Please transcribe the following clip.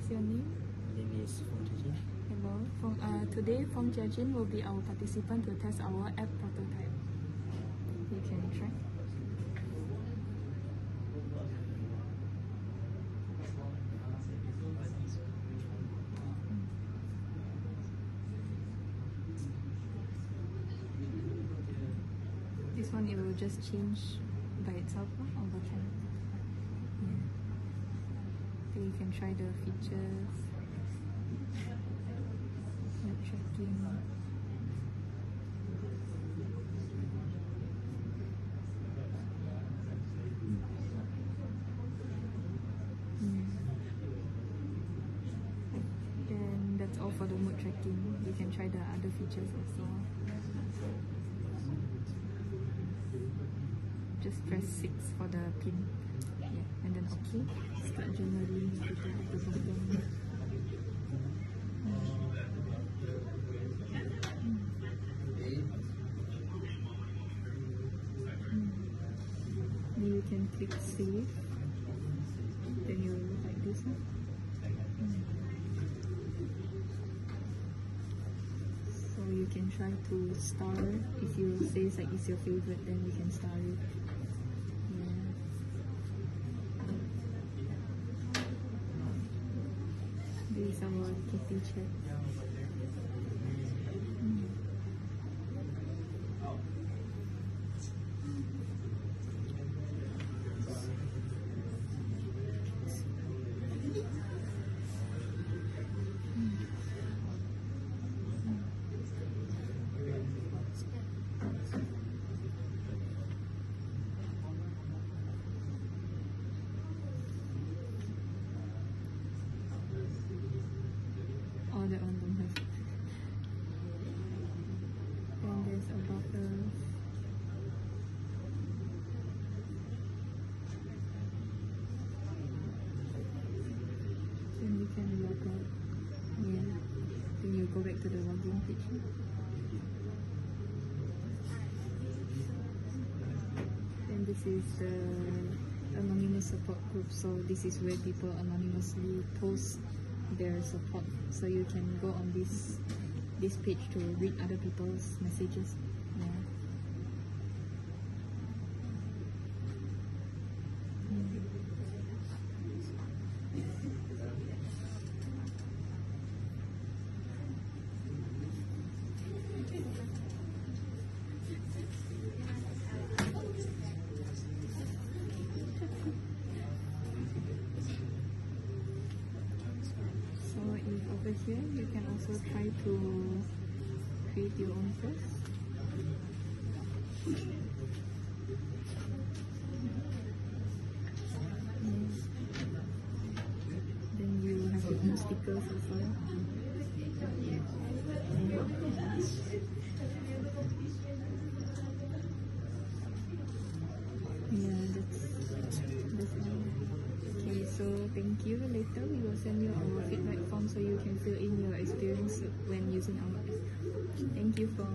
is your name? My name is Fong Jiajin. Hello. Today, Fong Jiajin will be our participant to test our app prototype. You can try. This one, it will just change by itself over time. Yeah. Then you can try the features, web tracking. Then that's all for the mood tracking. You can try the other features also. Just press 6 for the pin. Yeah, and then OK. Start generating the bottom. Then you can click save. Then you like this one. So you can try to star. If you say it's your favorite, then you can star it. This is our kitty chat. Oh, that one don't have. Then there's about us. Then you can log out. Yeah. Then you go back to the login page. Then this is the anonymous support group. So this is where people anonymously post their support, so you can go on this page to read other people's messages. Yeah. Over here, you can also try to create your own post. Then you have your own stickers also. Yeah, that's all. Okay, so thank you. Later we will send you our feedback form so you can fill in your experience when using our app. Thank you for